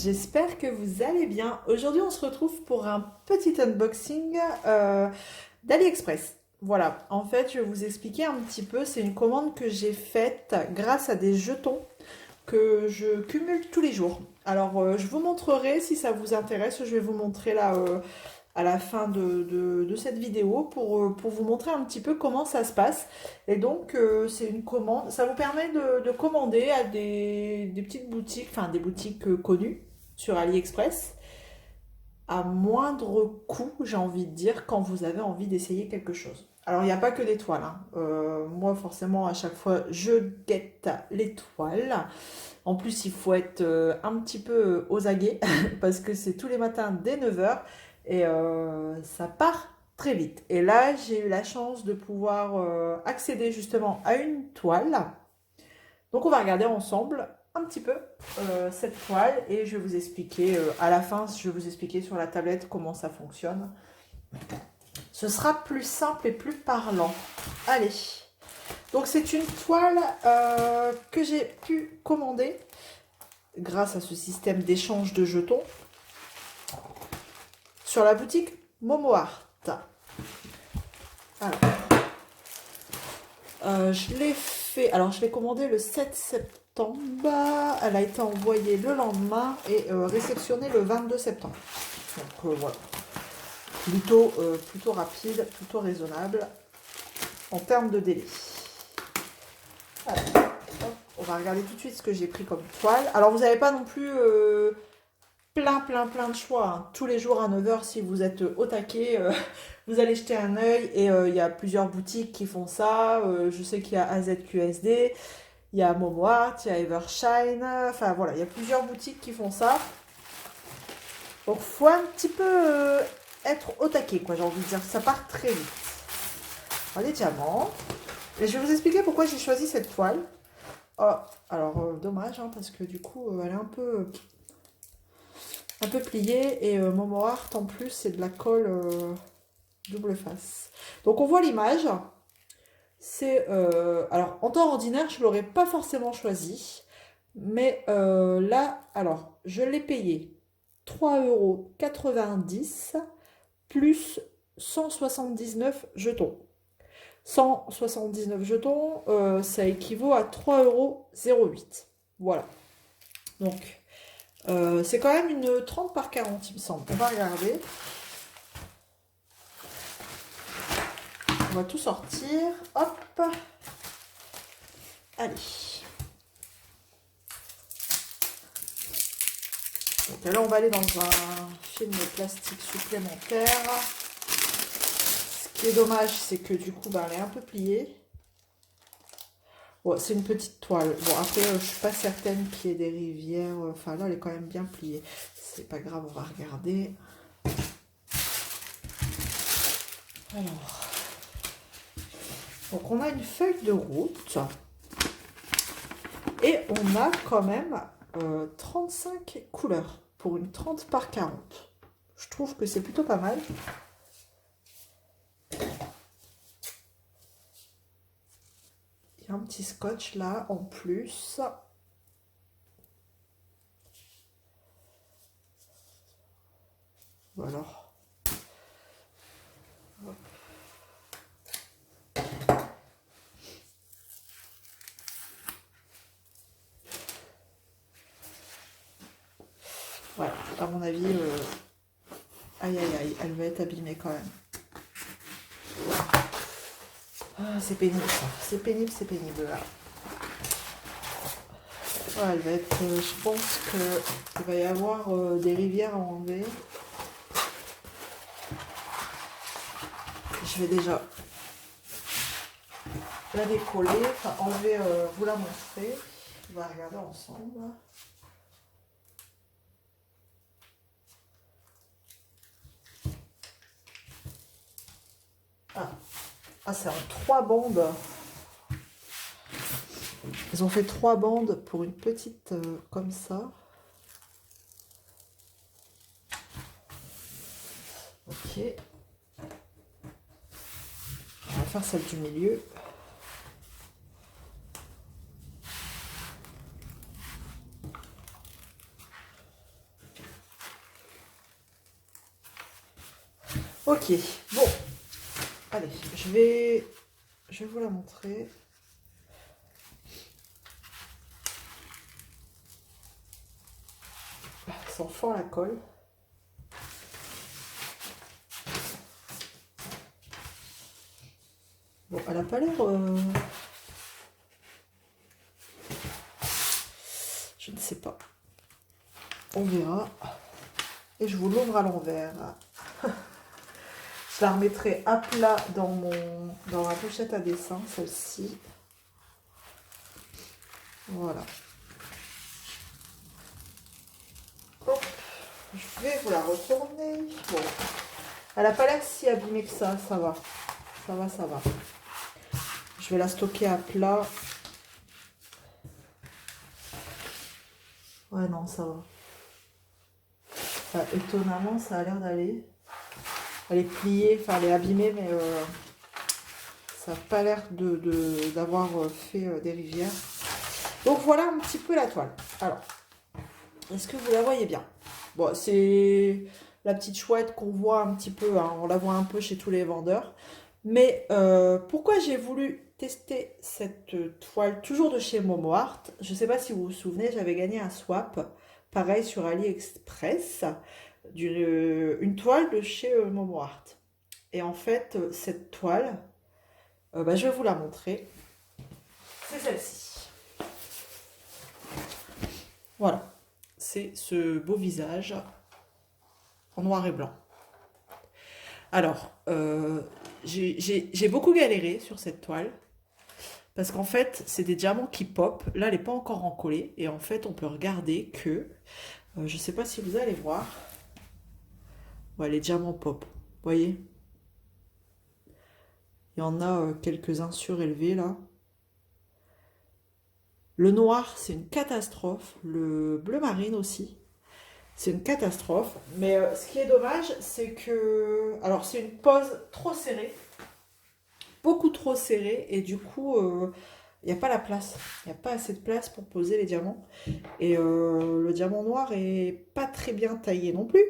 j'espère que vous allez bien. Aujourd'hui, on se retrouve pour un petit unboxing d'AliExpress. Voilà, en fait, je vais vous expliquer un petit peu. C'est une commande que j'ai faite grâce à des jetons que je cumule tous les jours. Alors, je vous montrerai si ça vous intéresse. Je vais vous montrer là à la fin de cette vidéo pour vous montrer un petit peu comment ça se passe. Et donc, c'est une commande. Ça vous permet de commander à des petites boutiques, enfin des boutiques connues sur AliExpress à moindre coût, j'ai envie de dire, quand vous avez envie d'essayer quelque chose. Alors, il n'y a pas que des toiles, hein. Moi, forcément, à chaque fois, je guette les toiles. En plus, il faut être un petit peu aux aguets parce que c'est tous les matins dès 9 h et ça part très vite. Et là, j'ai eu la chance de pouvoir accéder justement à une toile. Donc, on va regarder ensemble un petit peu cette toile et je vais vous expliquer à la fin, je vais vous expliquer sur la tablette comment ça fonctionne. Ce sera plus simple et plus parlant. Allez. Donc, c'est une toile que j'ai pu commander grâce à ce système d'échange de jetons sur la boutique Momoart. Alors, je l'ai fait. Alors, je l'ai commandé le 7 septembre. Elle a été envoyée le lendemain et réceptionnée le 22 septembre. Donc voilà, plutôt rapide, plutôt raisonnable en termes de délai. Alors, hop, on va regarder tout de suite ce que j'ai pris comme toile. Alors, vous n'avez pas non plus plein de choix, hein. Tous les jours à 9 h, si vous êtes au taquet, vous allez jeter un œil et il y a plusieurs boutiques qui font ça. Je sais qu'il y a AZQSD, il y a Momoart, il y a Evershine, enfin voilà, il y a plusieurs boutiques qui font ça. Donc faut un petit peu être au taquet, quoi, j'ai envie de dire, ça part très vite. Alors, les diamants. Et je vais vous expliquer pourquoi j'ai choisi cette toile. Oh, alors dommage, hein, parce que du coup elle est un peu plié et Momoart en plus c'est de la colle double face. Donc on voit l'image. C'est alors en temps ordinaire je l'aurais pas forcément choisi, mais là alors je l'ai payé 3,90 € plus 179 jetons. 179 jetons, ça équivaut à 3,08 €. Voilà. Donc c'est quand même une 30 par 40, il me semble. On va regarder. On va tout sortir. Hop. Allez. Donc là, on va aller dans un film plastique supplémentaire. Ce qui est dommage, c'est que du coup, elle est un peu pliée. Bon, c'est une petite toile. Bon, après, je suis pas certaine qu'il y ait des rivières. Enfin, là, elle est quand même bien pliée. C'est pas grave, on va regarder. Alors, donc on a une feuille de route. Et on a quand même 35 couleurs pour une 30 par 40. Je trouve que c'est plutôt pas mal. Il y a un petit scotch là en plus. Voilà. Hop. Voilà, à mon avis, aïe, elle va être abîmée quand même. Ah, c'est pénible ça, c'est pénible là. Ouais, elle va être, je pense qu'il va y avoir des rivières à enlever. Je vais déjà la décoller, enfin enlever, vous la montrer. On va regarder ensemble. Ah, c'est en 3 bandes. Ils ont fait 3 bandes pour une petite comme ça. Ok. On va faire celle du milieu. Ok, bon, allez, je vais vous la montrer. Ça sent fort la colle. Bon, elle n'a pas l'air... Je ne sais pas. On verra. Et je vous l'ouvre à l'envers. Je la remettrai à plat dans ma pochette à dessin, celle-ci. Voilà. Hop. Je vais vous la retourner. Bon. Elle n'a pas l'air si abîmée que ça. Ça va. Ça va, ça va. Je vais la stocker à plat. Ouais, non, ça va. Étonnamment, ça a l'air d'aller. Elle est pliée, enfin elle est abîmée, mais ça n'a pas l'air d'avoir fait des rivières. Donc voilà un petit peu la toile. Alors, est-ce que vous la voyez bien? Bon, c'est la petite chouette qu'on voit un petit peu, hein, on la voit un peu chez tous les vendeurs. Mais pourquoi j'ai voulu tester cette toile, toujours de chez Momo Art? Je ne sais pas si vous vous souvenez, j'avais gagné un swap, pareil sur AliExpress, une toile de chez Momo Art. Et en fait, cette toile, bah, je vais vous la montrer. C'est celle-ci. Voilà. C'est ce beau visage en noir et blanc. Alors, j'ai beaucoup galéré sur cette toile. Parce qu'en fait, c'est des diamants qui pop. Là, elle n'est pas encore encollée. Et en fait, on peut regarder que... je ne sais pas si vous allez voir. Ouais, les diamants pop. Vous voyez? Il y en a quelques-uns surélevés, là. Le noir, c'est une catastrophe. Le bleu marine aussi. C'est une catastrophe. Mais ce qui est dommage, c'est que... Alors, c'est une pose trop serrée. Beaucoup trop serrée. Et du coup... il n'y a pas la place, il n'y a pas assez de place pour poser les diamants. Et le diamant noir est pas très bien taillé non plus.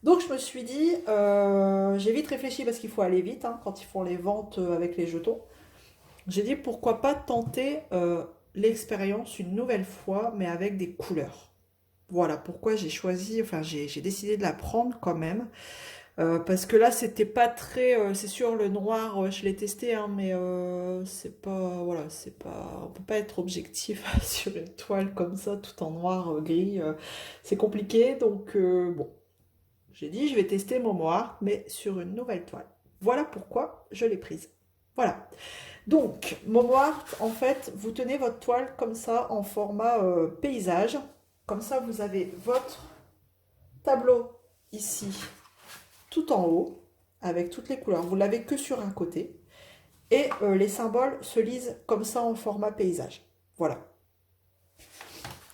Donc je me suis dit, j'ai vite réfléchi parce qu'il faut aller vite hein, quand ils font les ventes avec les jetons. J'ai dit pourquoi pas tenter l'expérience une nouvelle fois, mais avec des couleurs. Voilà pourquoi j'ai choisi, enfin j'ai décidé de la prendre quand même. Parce que là, c'était pas très. C'est sûr, le noir, je l'ai testé, hein, mais c'est pas. Voilà, c'est pas. On peut pas être objectif sur une toile comme ça, tout en noir, gris. C'est compliqué, donc bon. J'ai dit, je vais tester mon noir, mais sur une nouvelle toile. Voilà pourquoi je l'ai prise. Voilà. Donc, Momo Art, en fait, vous tenez votre toile comme ça, en format paysage. Comme ça, vous avez votre tableau ici tout en haut, avec toutes les couleurs. Vous l'avez que sur un côté. Et les symboles se lisent comme ça en format paysage. Voilà.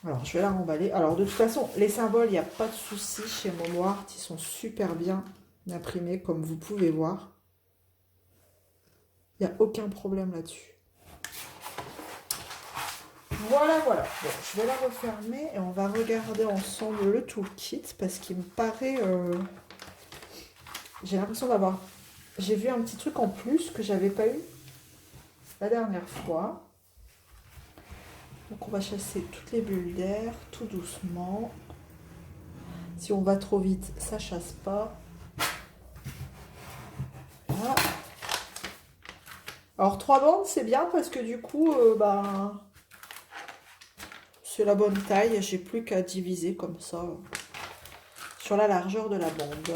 Alors, je vais la remballer. Alors, de toute façon, les symboles, il n'y a pas de souci chez Momo Art. Ils sont super bien imprimés, comme vous pouvez voir. Il n'y a aucun problème là-dessus. Voilà, voilà. Bon, je vais la refermer et on va regarder ensemble le toolkit parce qu'il me paraît... J'ai l'impression d'avoir... J'ai vu un petit truc en plus que j'avais pas eu la dernière fois. Donc on va chasser toutes les bulles d'air tout doucement. Si on va trop vite, ça chasse pas. Voilà. Alors 3 bandes, c'est bien parce que du coup, ben, c'est la bonne taille. J'ai plus qu'à diviser comme ça sur la largeur de la bande.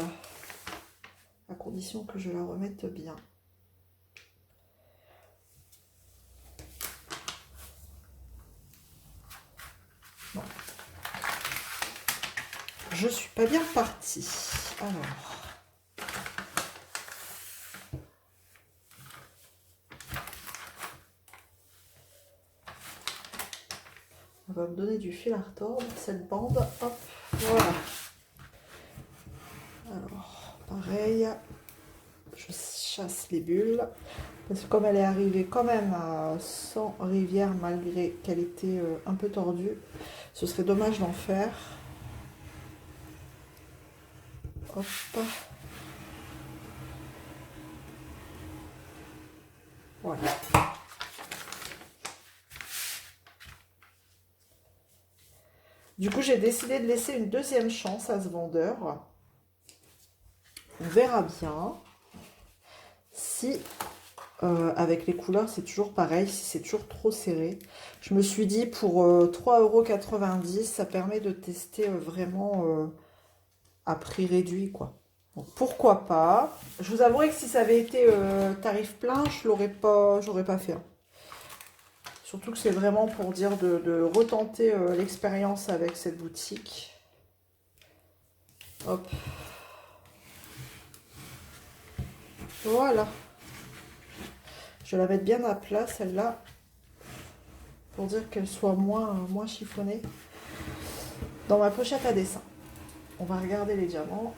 À condition que je la remette bien. Bon. Je suis pas bien partie. Alors. On va me donner du fil à retordre, cette bande. Hop, voilà. Alors, pareil. Je chasse les bulles. Parce que comme elle est arrivée quand même sans rivière, malgré qu'elle était un peu tordue, ce serait dommage d'en faire. Hop. Voilà. Du coup, j'ai décidé de laisser une deuxième chance à ce vendeur. On verra bien si, avec les couleurs, c'est toujours pareil, si c'est toujours trop serré. Je me suis dit, pour 3,90 €, ça permet de tester vraiment à prix réduit, quoi. Donc, pourquoi pas. Je vous avouerai que si ça avait été tarif plein, j'aurais pas fait. Hein. Surtout que c'est vraiment pour dire de retenter l'expérience avec cette boutique. Hop. Voilà. Je vais la mettre bien à plat, celle-là, pour dire qu'elle soit moins chiffonnée dans ma pochette à dessin. On va regarder les diamants.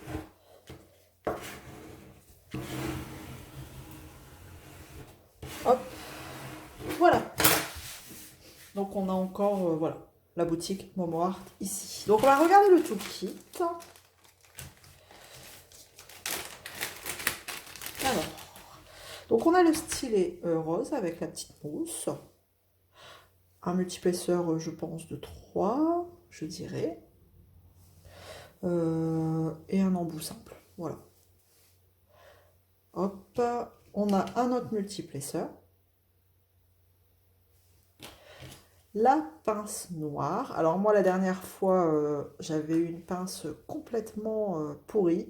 Hop. Voilà. Donc on a encore voilà, la boutique Momo Art ici. Donc on va regarder le toolkit. Alors, donc on a le stylet rose avec la petite mousse. Un multiplesseur, je pense, de 3, je dirais. Et un embout simple. Voilà. Hop. On a un autre multiplesseur. La pince noire. Alors moi, la dernière fois, j'avais eu une pince complètement pourrie.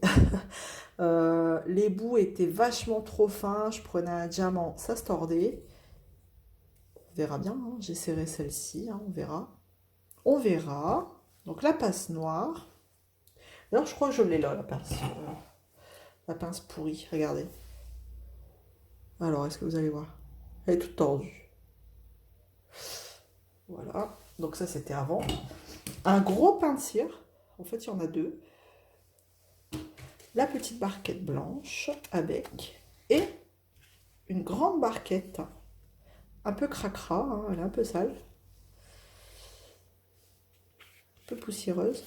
Les bouts étaient vachement trop fins. Je prenais un diamant, ça se tordait. On verra bien. Hein. J'ai serré celle-ci. Hein, on verra. On verra. Donc la pince noire. D'ailleurs, je crois que je l'ai là, la pince pourrie. Regardez. Alors, est-ce que vous allez voir? Elle est toute tordue. Voilà. Donc ça, c'était avant. Un gros pain de cire. En fait, il y en a deux. La petite barquette blanche avec. Et une grande barquette. Un peu cracra. Hein, elle est un peu sale. Un peu poussiéreuse.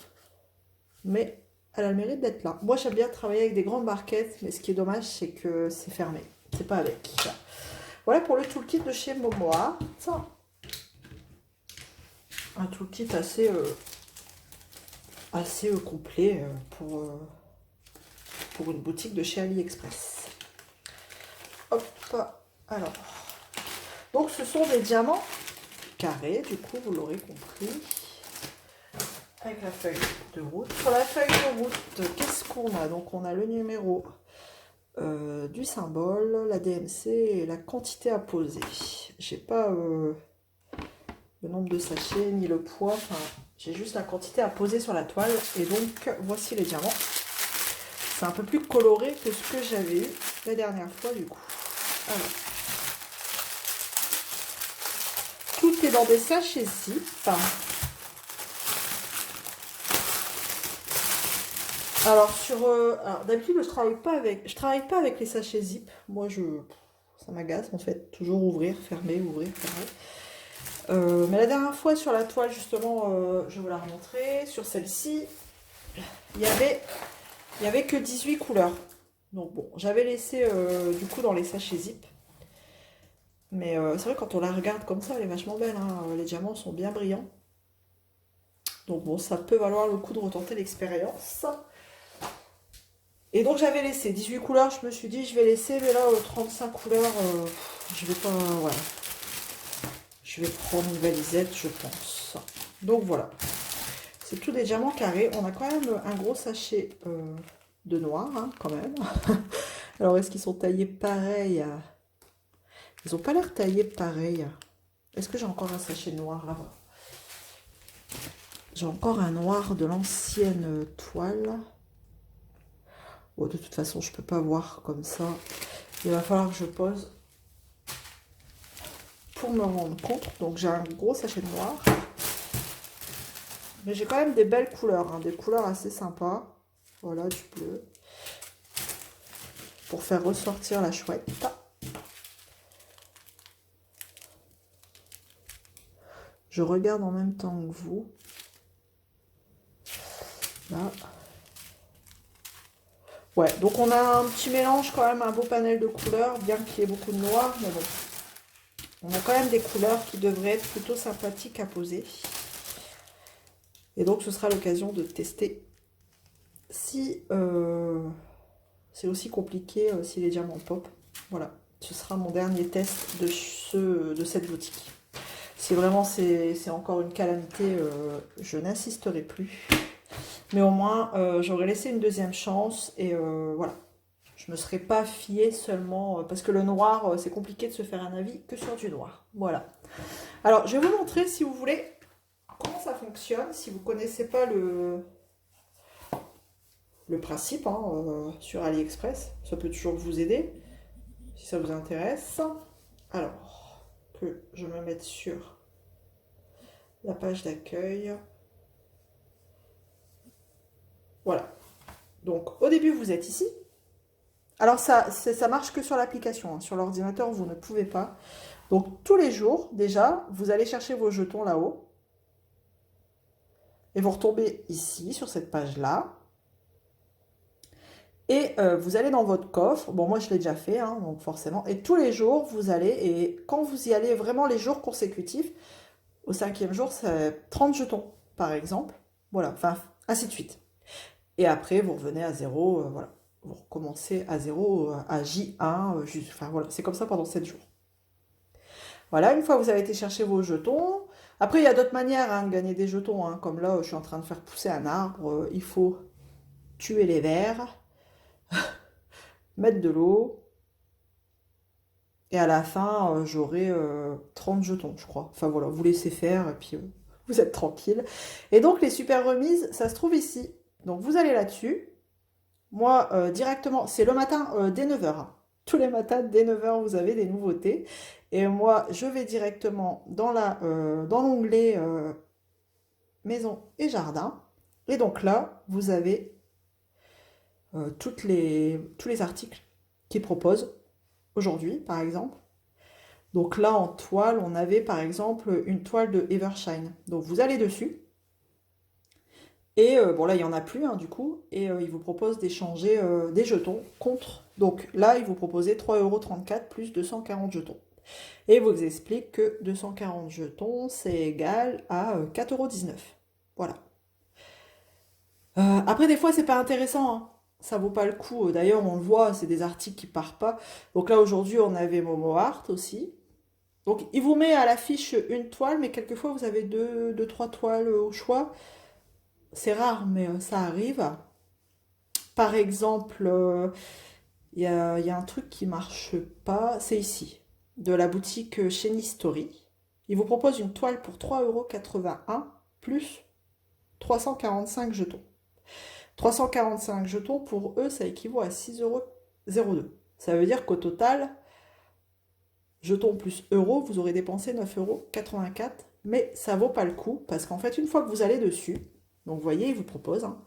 Mais elle a le mérite d'être là. Moi, j'aime bien travailler avec des grandes barquettes. Mais ce qui est dommage, c'est que c'est fermé. C'est pas avec. Voilà pour le toolkit de chez Momo Art. Un toolkit assez complet pour une boutique de chez AliExpress. Hop, alors. Donc ce sont des diamants carrés, du coup vous l'aurez compris. Avec la feuille de route. Sur la feuille de route, qu'est-ce qu'on a? Donc on a le numéro du symbole, la DMC et la quantité à poser. J'ai pas le nombre de sachets ni le poids, enfin j'ai juste la quantité à poser sur la toile. Et donc voici les diamants. C'est un peu plus coloré que ce que j'avais eu la dernière fois du coup. Alors, tout est dans des sachets zip. Alors d'habitude je travaille pas avec les sachets zip. Moi ça m'agace en fait, toujours ouvrir, fermer, ouvrir, fermer. Mais la dernière fois sur la toile justement, je vais vous la remontrer. Sur celle-ci, il y avait que 18 couleurs. Donc bon, j'avais laissé du coup dans les sachets zip. Mais c'est vrai quand on la regarde comme ça, elle est vachement belle. Hein. Les diamants sont bien brillants. Donc bon, ça peut valoir le coup de retenter l'expérience. Et donc j'avais laissé 18 couleurs, je me suis dit je vais laisser, mais là 35 couleurs, je vais pas, voilà. Je vais prendre une valisette, je pense. Donc voilà. C'est tout des diamants carrés. On a quand même un gros sachet de noir, hein, quand même. Alors est-ce qu'ils sont taillés pareil? Ils n'ont pas l'air taillés pareil. Est-ce que j'ai encore un sachet noir là-bas? J'ai encore un noir de l'ancienne toile. Bon, de toute façon, je peux pas voir comme ça. Il va falloir que je pose pour me rendre compte. Donc, j'ai un gros sachet de noir. Mais j'ai quand même des belles couleurs. Hein, des couleurs assez sympas. Voilà, du bleu. Pour faire ressortir la chouette. Je regarde en même temps que vous. Là. Ouais, donc on a un petit mélange quand même, un beau panel de couleurs, bien qu'il y ait beaucoup de noir, mais bon, On a quand même des couleurs qui devraient être plutôt sympathiques à poser. Et donc, ce sera l'occasion de tester si c'est aussi compliqué si les diamants pop. Voilà, ce sera mon dernier test de cette boutique. Si vraiment c'est encore une calamité, je n'insisterai plus. Mais au moins, j'aurais laissé une deuxième chance et voilà. Je ne me serais pas fiée seulement, parce que le noir, c'est compliqué de se faire un avis que sur du noir. Voilà. Alors, je vais vous montrer, si vous voulez, comment ça fonctionne. Si vous ne connaissez pas le principe hein, sur AliExpress, ça peut toujours vous aider, si ça vous intéresse. Alors, que je me mette sur la page d'accueil. Voilà. Donc, au début, vous êtes ici. Alors, ça marche que sur l'application. Hein. Sur l'ordinateur, vous ne pouvez pas. Donc, tous les jours, déjà, vous allez chercher vos jetons là-haut. Et vous retombez ici, sur cette page-là. Et vous allez dans votre coffre. Bon, moi, je l'ai déjà fait, hein, donc forcément. Et tous les jours, vous allez. Et quand vous y allez vraiment les jours consécutifs, au 5e jour, c'est 30 jetons, par exemple. Voilà, enfin, ainsi de suite. Et après, vous revenez à 0, voilà. Vous recommencez à 0, à J1, enfin voilà, c'est comme ça pendant 7 jours. Voilà, une fois que vous avez été chercher vos jetons, après il y a d'autres manières hein, de gagner des jetons, hein, comme là je suis en train de faire pousser un arbre, il faut tuer les vers, mettre de l'eau, et à la fin j'aurai 30 jetons je crois. Enfin voilà, vous laissez faire et puis vous êtes tranquille. Et donc les super remises, ça se trouve ici. Donc vous allez là-dessus. Moi, directement, c'est le matin dès 9 heures. Tous les matins, dès 9 heures, vous avez des nouveautés. Et moi, je vais directement dans l'onglet Maison et Jardin. Et donc là, vous avez tous les articles qu'ils proposent aujourd'hui, par exemple. Donc là, en toile, on avait par exemple une toile de Evershine. Donc vous allez dessus. Et bon là il n'y en a plus hein, du coup, et il vous propose d'échanger des jetons contre. Donc là il vous proposait 3,34 € plus 240 jetons. Et il vous explique que 240 jetons c'est égal à 4,19 €. Voilà. Après des fois c'est pas intéressant, hein. Ça vaut pas le coup. D'ailleurs on le voit, c'est des articles qui partent pas. Donc là aujourd'hui on avait Momo Art aussi. Donc il vous met à l'affiche une toile, mais quelquefois vous avez deux, trois toiles au choix. C'est rare, mais ça arrive. Par exemple, il y a un truc qui marche pas, c'est ici, de la boutique chez Story. Ils vous proposent une toile pour 3,81 € plus 345 jetons. 345 jetons, pour eux, ça équivaut à 6,02 €. Ça veut dire qu'au total, jetons plus euros, vous aurez dépensé 9,84 €. Mais ça vaut pas le coup, parce qu'en fait, une fois que vous allez dessus, donc vous voyez, ils vous proposent, hein,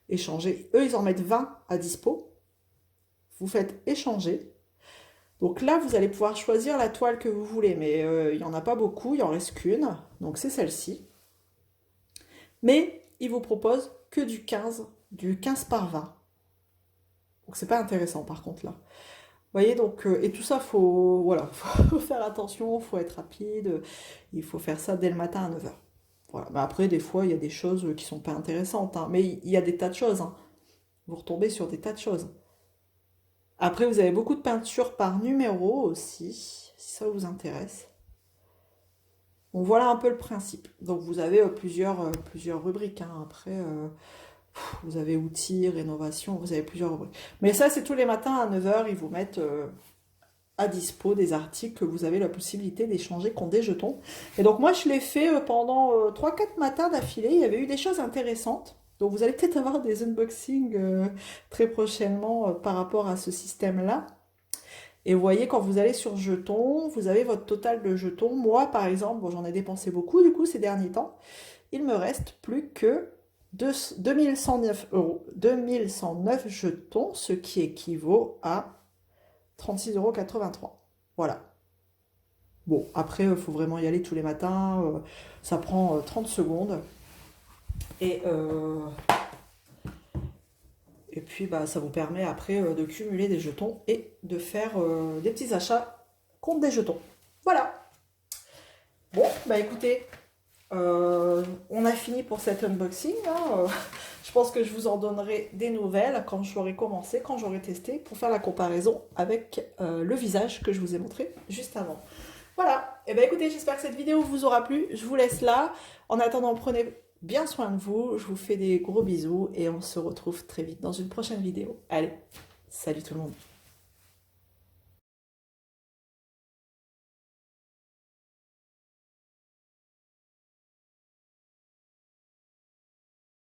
échanger. Eux, ils en mettent 20 à dispo. Vous faites échanger. Donc là, vous allez pouvoir choisir la toile que vous voulez, mais il n'y en a pas beaucoup, il en reste qu'une. Donc c'est celle-ci. Mais ils vous proposent que du 15 par 20. Donc c'est pas intéressant par contre là. Vous voyez, donc, et tout ça, voilà, faut faire attention, il faut être rapide, il faut faire ça dès le matin à 9 heures. Voilà. Mais après, des fois, il y a des choses qui sont pas intéressantes, hein. Mais il y a des tas de choses, hein. Vous retombez sur des tas de choses. Après, vous avez beaucoup de peintures par numéro aussi, si ça vous intéresse. Bon, voilà un peu le principe. Donc, vous avez plusieurs rubriques, hein. Après, vous avez outils, rénovation, vous avez plusieurs rubriques. Mais ça, c'est tous les matins à 9 heures, ils vous mettent à dispo des articles que vous avez la possibilité d'échanger contre des jetons. Et donc, moi, je l'ai fait pendant 3-4 matins d'affilée. Il y avait eu des choses intéressantes. Donc vous allez peut-être avoir des unboxings très prochainement par rapport à ce système-là. Et vous voyez, quand vous allez sur jetons, vous avez votre total de jetons. Moi, par exemple, bon, j'en ai dépensé beaucoup du coup ces derniers temps. Il me reste plus que 2109 €, 2109 jetons, ce qui équivaut à 36,83 €. Voilà. Bon, après, il faut vraiment y aller tous les matins. Ça prend 30 secondes. Et puis, bah, ça vous permet après de cumuler des jetons et de faire des petits achats contre des jetons. Voilà. bah écoutez, on a fini pour cet unboxing, hein. Je pense que je vous en donnerai des nouvelles quand j'aurai commencé, quand j'aurai testé, pour faire la comparaison avec le visage que je vous ai montré juste avant. Voilà, et bah écoutez, j'espère que cette vidéo vous aura plu. Je vous laisse là. En attendant, prenez bien soin de vous. Je vous fais des gros bisous et on se retrouve très vite dans une prochaine vidéo. Allez, salut tout le monde.